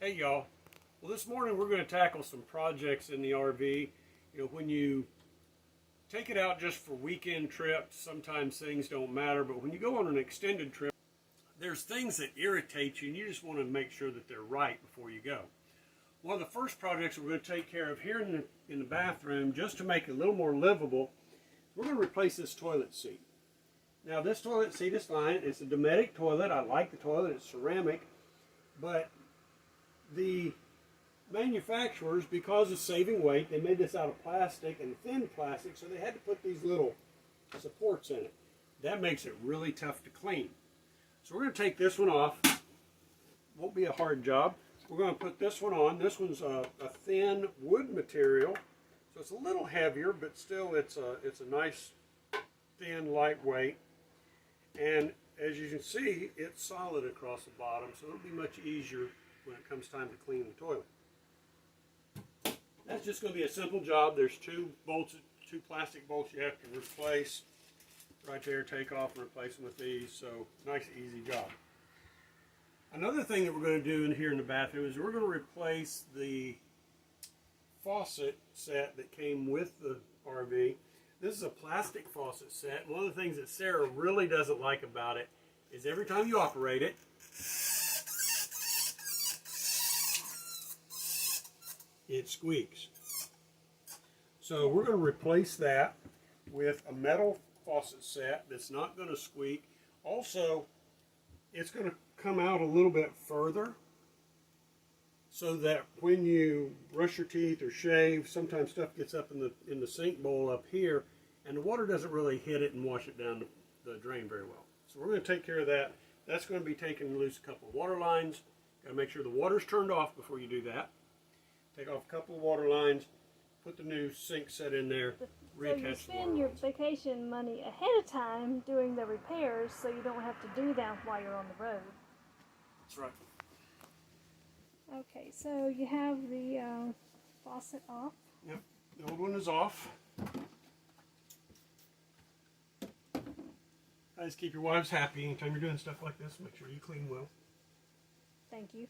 Hey y'all. Well, this morning we're going to tackle some projects in the RV. When you take it out just for weekend trips, sometimes things don't matter, but when you go on an extended trip, there's things that irritate you and you just want to make sure that they're right before you go. One of the first projects we're going to take care of here in the bathroom, just to make it a little more livable, we're going to replace this toilet seat. Now this toilet seat is fine. It's a Dometic toilet. I like the toilet. It's ceramic, but the manufacturers, because of saving weight, they made this out of plastic and thin plastic, so they had to put these little supports in it. That makes it really tough to clean. So we're going to take this one off. Won't be a hard job. We're going to put this one on. This one's a thin wood material, so it's a little heavier, but still it's a nice thin, lightweight. And as you can see, it's solid across the bottom, so it'll be much easier when it comes time to clean the toilet. That's just going to be a simple job. There's two plastic bolts you have to replace right there. Take off and replace them with these. So nice, easy job. Another thing that we're going to do in here in the bathroom is we're going to replace the faucet set that came with the RV. This is a plastic faucet set. One of the things that Sarah really doesn't like about it is every time you operate it, it squeaks. So we're going to replace that with a metal faucet set that's not going to squeak. Also, it's going to come out a little bit further so that when you brush your teeth or shave, sometimes stuff gets up in the sink bowl up here and the water doesn't really hit it and wash it down the drain very well. So we're going to take care of that. That's going to be taking loose a couple of water lines. Got to make sure the water's turned off before you do that. Take off a couple of water lines, put the new sink set in there, reattach the water lines. So you spend your vacation money ahead of time doing the repairs so you don't have to do that while you're on the road. That's right. Okay, so you have the faucet off. Yep, the old one is off. Guys, keep your wives happy anytime you're doing stuff like this. Make sure you clean well. Thank you.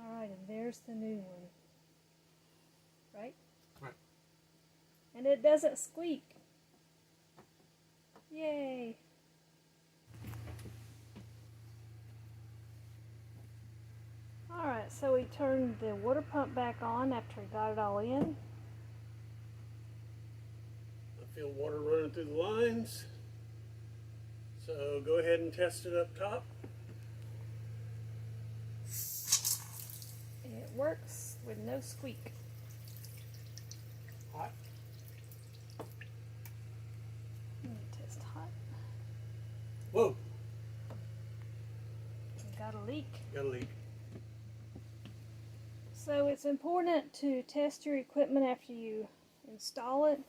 Alright, and there's the new one. Right? Right. And it doesn't squeak. Yay! Alright, so we turned the water pump back on after we got it all in. I feel water running through the lines. So go ahead and test it up top. It works with no squeak. Hot. Let me test hot. Whoa, We got a leak. got a leak. So it's important to test your equipment after you install it,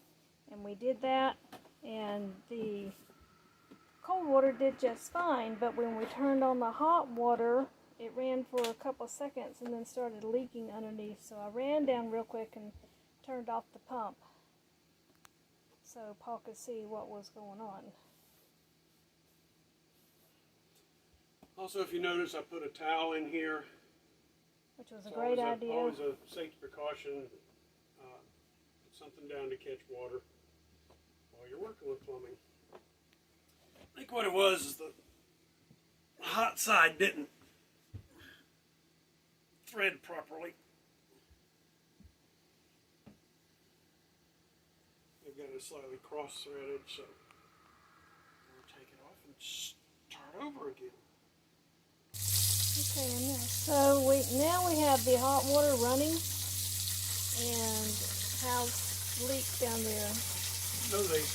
and we did that, and the cold water did just fine, but when we turned on the hot water, it ran for a couple seconds and then started leaking underneath. So I ran down real quick and turned off the pump so Paul could see what was going on. Also, if you notice, I put a towel in here. Which was a It's great idea. Always a safety precaution. Put something down to catch water while you're working with plumbing. I think what it was is the hot side didn't thread properly. They've got it slightly cross-threaded, so we'll take it off and start over again. Okay, so now we have the hot water running, and how's the leak down there? No leak.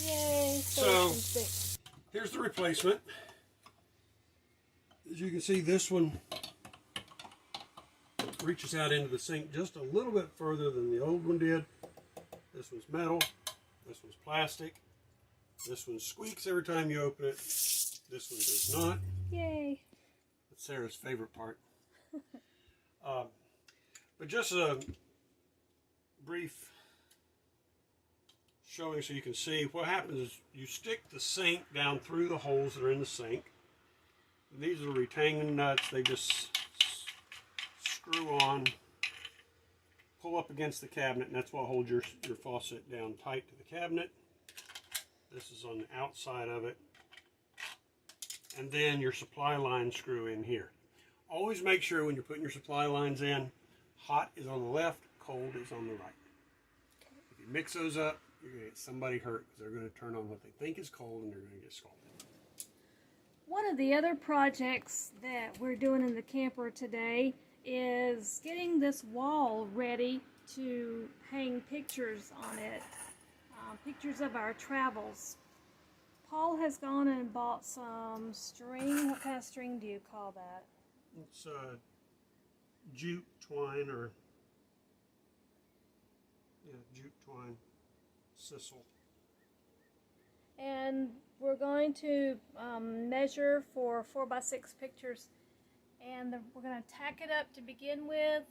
Yay! So it's been fixed. here's the replacement. As you can see, this one reaches out into the sink just a little bit further than the old one did. This one's metal. This one's plastic. This one squeaks every time you open it. This one does not. Yay! That's Sarah's favorite part. But just a brief showing so you can see. What happens is you stick the sink down through the holes that are in the sink. These are retaining nuts. They just screw on, pull up against the cabinet, and that's what holds your faucet down tight to the cabinet. This is on the outside of it. And then your supply lines screw in here. Always make sure when you're putting your supply lines in, hot is on the left, cold is on the right. If you mix those up, you're going to get somebody hurt because they're going to turn on what they think is cold and they're going to get scalded. One of the other projects that we're doing in the camper today is getting this wall ready to hang pictures on it, pictures of our travels. Paul has gone and bought some string. What kind of string do you call that? It's jute twine, or jute twine, sisal. And we're going to measure for 4x6 pictures, and we're going to tack it up to begin with,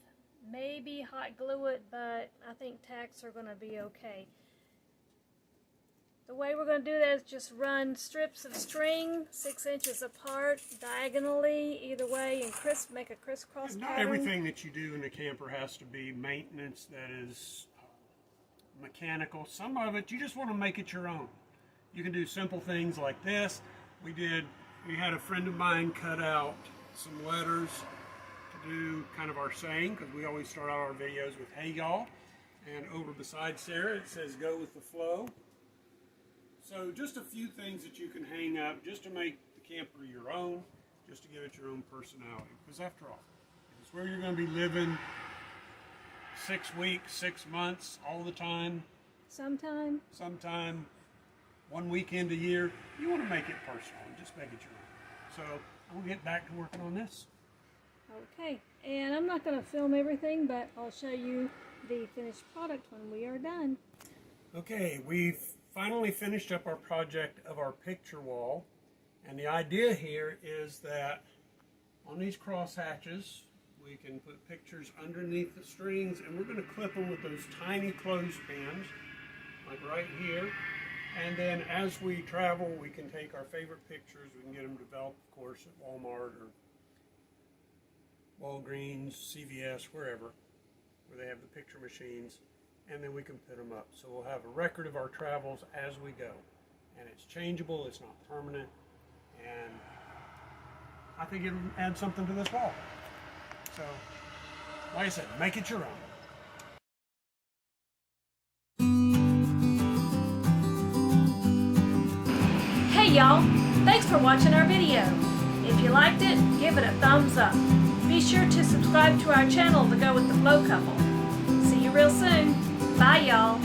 maybe hot glue it, but I think tacks are going to be okay. The way we're going to do that is just run strips of string 6 inches apart diagonally either way and make a crisscross pattern. Not everything that you do in a camper has to be maintenance that is mechanical. Some of it you just want to make it your own. You can do simple things like this. We had a friend of mine cut out some letters to do kind of our saying, because we always start out our videos with "Hey y'all," and over beside Sarah it says "Go with the flow." So just a few things that you can hang up just to make the camper your own, just to give it your own personality. Because after all, it's where you're going to be living 6 weeks, 6 months, all the time. Sometime 1 weekend a year. You want to make it personal and just make it your own. So we'll get back to working on this. Okay, and I'm not going to film everything, but I'll show you the finished product when we are done. Okay, we've finally finished up our project of our picture wall, and the idea here is that on these cross hatches we can put pictures underneath the strings, and we're going to clip them with those tiny clothespins like right here, and then as we travel we can take our favorite pictures. We can get them developed, of course, at Walmart or Walgreens, CVS, wherever, where they have the picture machines, and then we can put them up. So we'll have a record of our travels as we go. And it's changeable, it's not permanent, and I think it'll add something to this wall. So, like I said, make it your own. Hey y'all, thanks for watching our video. If you liked it, give it a thumbs up. Be sure to subscribe to our channel, The Go With The Flow Couple. See you real soon. Bye, y'all.